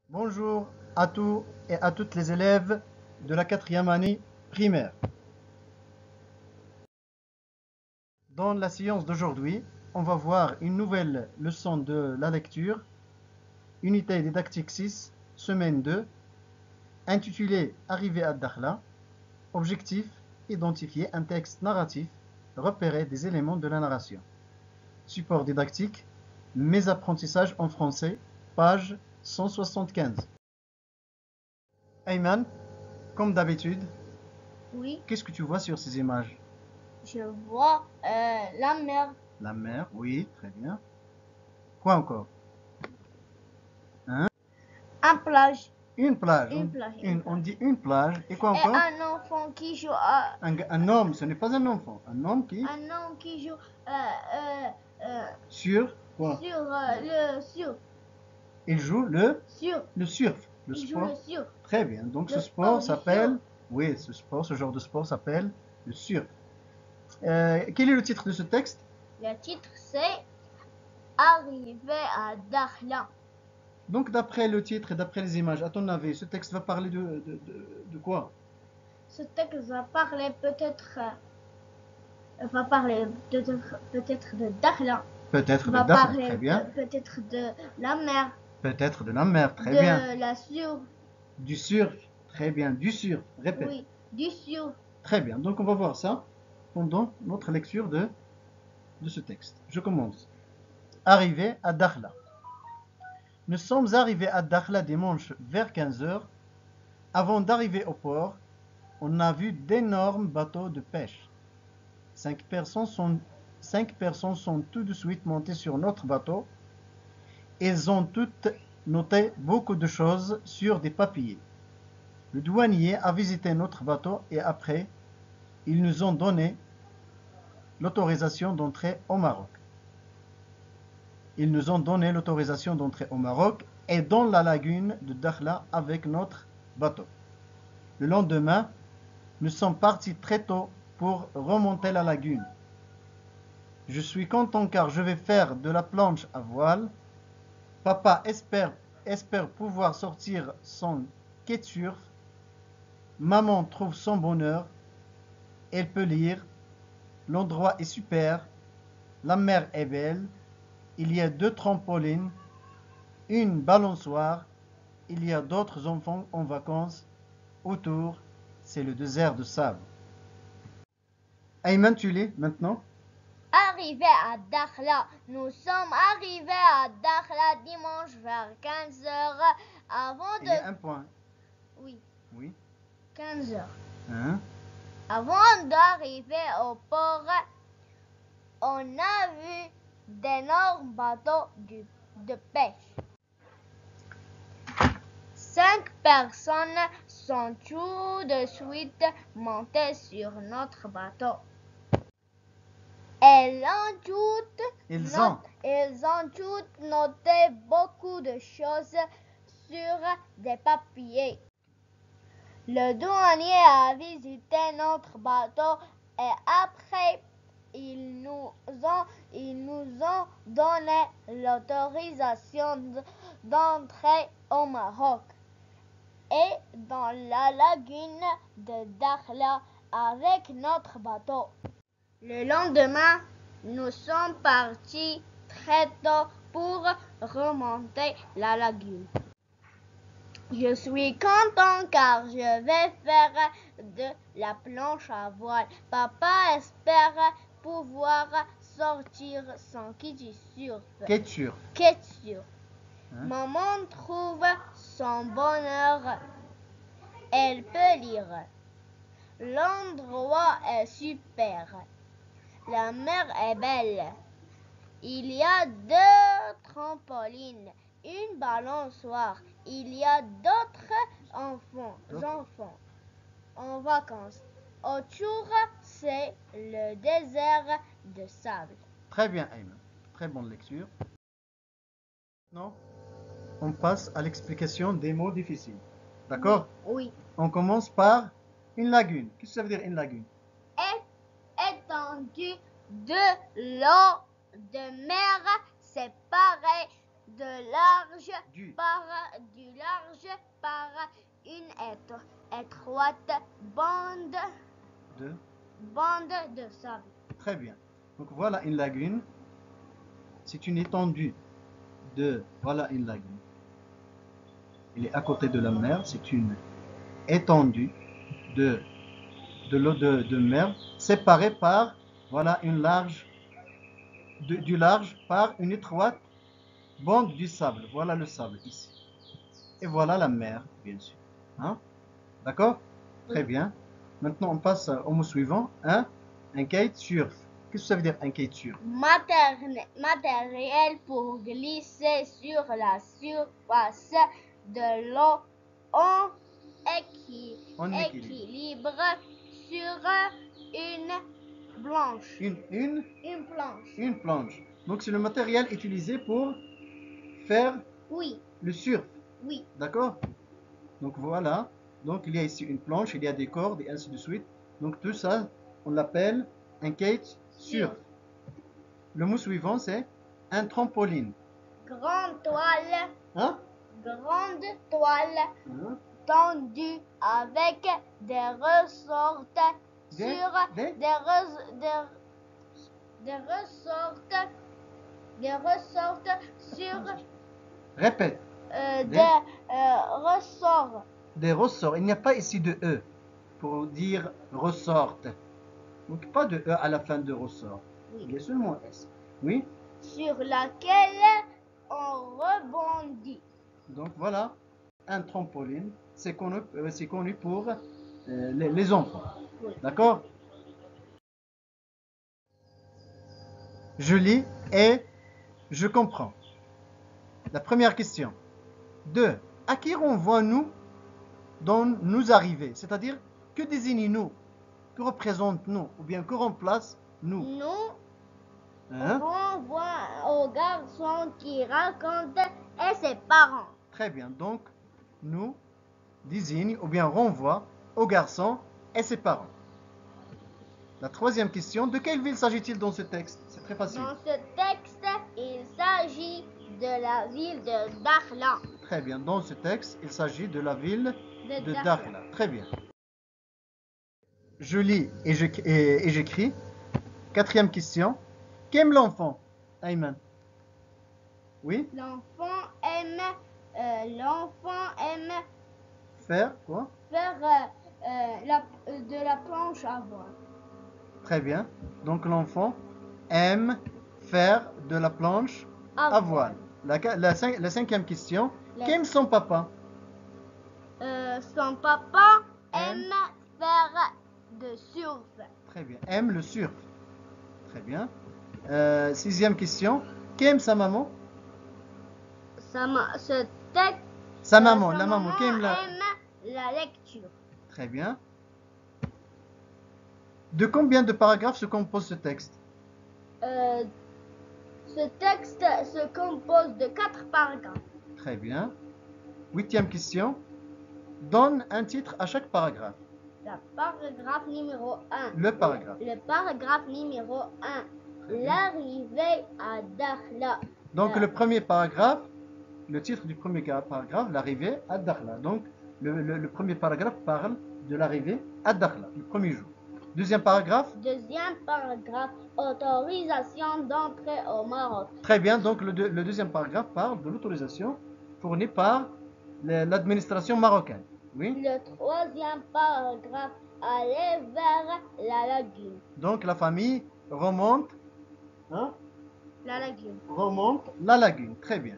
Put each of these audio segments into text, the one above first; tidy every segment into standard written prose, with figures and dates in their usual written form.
Bonjour à tous et à toutes les élèves de la quatrième année primaire. Dans la séance d'aujourd'hui, on va voir une nouvelle leçon de la lecture, unité didactique 6, semaine 2, intitulée Arrivée à Dakhla. Objectif, identifier un texte narratif, repérer des éléments de la narration. Support didactique, mes apprentissages en français, page 175. Ayman, comme d'habitude, Oui, qu'est-ce que tu vois sur ces images? je vois la mer, La mer, oui, très bien. Quoi encore? Hein? un plage, Une plage. Une plage, une On dit une plage. Et quoi et encore? un enfant qui joue à, Un homme, ce n'est pas un enfant. Un homme qui? un homme qui joue Sur quoi? Il joue le sur, surf. Le il joue sport. le sur, Très bien. Donc ce le sport sport du s'appelle. surf. Oui, ce genre de sport s'appelle le surf. Quel est le titre de ce texte? Le titre c'est Arrivé à Dakhla. Donc d'après le titre et d'après les images, à ton avis, ce texte va parler de quoi? Ce texte va parler peut-être de Dakhla. Peut-être de Va Dakhla, parler très bien. peut-être de la mer, Peut-être de la mer, très de bien. la sur, Du surf, très bien. Du surf, répète. oui, du sur. Très bien. Donc on va voir ça pendant notre lecture de ce texte. Je commence. Arrivé à Dakhla. Nous sommes arrivés à Dakhla dimanche vers 15 heures. Avant d'arriver au port, on a vu d'énormes bateaux de pêche. 5 personnes sont tout de suite montées sur notre bateau. Elles ont toutes noté beaucoup de choses sur des papiers. Le douanier a visité notre bateau et après, ils nous ont donné l'autorisation d'entrer au Maroc. Ils nous ont donné l'autorisation d'entrer au Maroc et dans la lagune de Dakhla avec notre bateau. Le lendemain, nous sommes partis très tôt pour remonter la lagune. Je suis content car je vais faire de la planche à voile. Papa espère pouvoir sortir son kitesurf. Maman trouve son bonheur. Elle peut lire. L'endroit est super. La mer est belle. Il y a 2 trampolines, une balançoire. Il y a d'autres enfants en vacances. Autour, c'est le désert de sable. Ayman, tu lis maintenant? Arrivé à Dakhla. Nous sommes arrivés à Dakhla dimanche vers 15 heures. Avant Il y a de... un point. Oui, Oui. 15 heures. Hein? Avant d'arriver au port, on a vu d'énormes bateaux de pêche. 5 personnes sont tout de suite montées sur notre bateau. Elles ont toutes noté beaucoup de choses sur des papiers. Le douanier a visité notre bateau et après, ils nous ont donné l'autorisation d'entrer au Maroc et dans la lagune de Dakhla avec notre bateau. Le lendemain, nous sommes partis très tôt pour remonter la lagune. Je suis content car je vais faire de la planche à voile. Papa espère pouvoir sortir son kitesurf. Hein? Maman trouve son bonheur. Elle peut lire. L'endroit est super. La mer est belle. Il y a 2 trampolines, une balançoire. Il y a d'autres enfants en vacances. Autour, c'est le désert de sable. Très bien, Ayman. Très bonne lecture. Maintenant, on passe à l'explication des mots difficiles. D'accord? Oui. On commence par une lagune. Qu'est-ce que ça veut dire une lagune? Étendue de l'eau de mer séparée de large par du large par une étroite bande De. de sable. Très bien. Donc voilà une lagune. C'est une étendue de. Voilà une lagune. Il est à côté de la mer. C'est une étendue de l'eau de mer séparée par voilà une large du large par une étroite bande du sable. Voilà le sable ici. Et voilà la mer, bien sûr. Hein? D'accord? Très bien. Maintenant, on passe au mot suivant. Un kitesurf. Qu'est-ce que ça veut dire un kitesurf? Matériel pour glisser sur la surface de l'eau en équilibre sur une planche. Une planche. Donc, c'est le matériel utilisé pour faire le surf. Oui. D'accord? Donc, voilà. Donc, il y a ici une planche, il y a des cordes et ainsi de suite. Donc, tout ça, on l'appelle un kitesurf. Le mot suivant, c'est un trampoline. Grande toile. Hein? Grande toile tendue avec des ressorts sur Répète. ressorts. Des ressorts. Il n'y a pas ici de E pour dire ressorte. Donc pas de E à la fin de ressort. Oui. Il y a seulement S. Oui? Sur laquelle on rebondit. Donc voilà, un trampoline, c'est connu pour les enfants. Oui. D'accord? Je lis et je comprends. La première question. 2. À qui renvoie-nous dans nous arriver? C'est-à-dire, que désigne-nous? Que représente-nous? Ou bien que remplace nous? Nous Hein? renvoie au garçon qui raconte et ses parents. Très bien. Donc, nous désigne ou bien renvoie au garçon et ses parents. La troisième question, de quelle ville s'agit-il dans ce texte? C'est très facile. Dans ce texte, il s'agit de la ville de Dakhla. Très bien. Dans ce texte, il s'agit de la ville de Dakhla. Très bien. Je lis et j'écris. Quatrième question. Qu'aime l'enfant? Ayman. Oui? L'enfant aime Faire quoi? faire de la planche à voile. Très bien. Donc l'enfant aime faire de la planche à voile. La cinquième question. Qu'aime son papa? Son papa aime faire de surf. Très bien. Aime le surf. Très bien. Sixième question. Qu'aime sa maman? Sa maman, La maman. Qu'aime aime la lecture. Très bien. De combien de paragraphes se compose ce texte? Ce texte se compose de 4 paragraphes. Très bien. Huitième question. Donne un titre à chaque paragraphe. Le paragraphe numéro 1. Le paragraphe. Le paragraphe numéro 1. L'arrivée à Dakhla. Donc le premier paragraphe, le titre du premier paragraphe, l'arrivée à Dakhla. Donc le premier paragraphe parle de l'arrivée à Dakhla, le premier jour. Deuxième paragraphe, autorisation d'entrer au Maroc. Très bien, donc le deuxième paragraphe parle de l'autorisation fournie par l'administration marocaine. Oui. Le troisième paragraphe allait vers la lagune. Donc la famille remonte la lagune. Remonte la lagune. Très bien.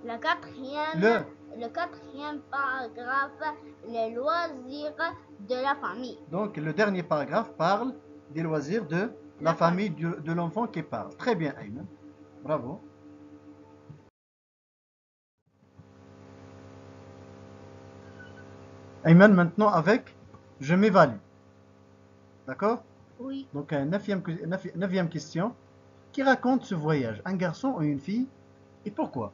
Le quatrième paragraphe, les loisirs de la famille. Donc le dernier paragraphe parle des loisirs de la famille de l'enfant qui parle. Très bien, Ayman. Bravo. Ayman, maintenant avec je m'évalue. D'accord? Oui. Donc, neuvième question. Qui raconte ce voyage? Un garçon ou une fille? Et pourquoi?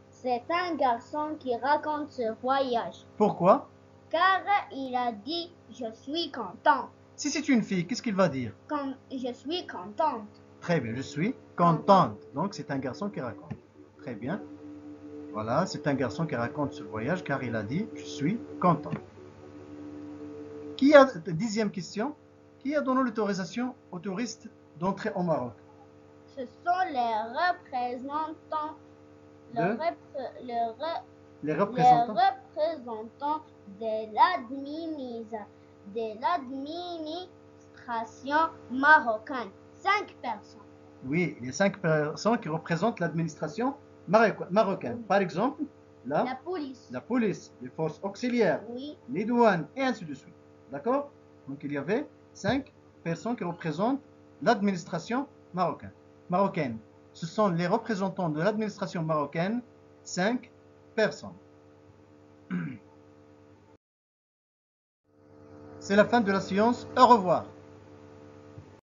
C'est un garçon qui raconte ce voyage. Pourquoi? Car il a dit « Je suis content ». Si c'est une fille, qu'est-ce qu'il va dire? Je suis contente. Très bien, je suis contente. Donc, c'est un garçon qui raconte. Très bien. Voilà, c'est un garçon qui raconte ce voyage car il a dit « Je suis content ». Dixième question. Qui a donné l'autorisation aux touristes d'entrer au Maroc? Ce sont les représentants. Les Les représentants représentants de l'administration marocaine. 5 personnes. Oui, les 5 personnes qui représentent l'administration marocaine. Par exemple, La police. la police, les forces auxiliaires, Oui. les douanes, et ainsi de suite. D'accord? Donc il y avait 5 personnes qui représentent l'administration marocaine. Ce sont les représentants de l'administration marocaine, 5 personnes. C'est la fin de la séance. Au revoir.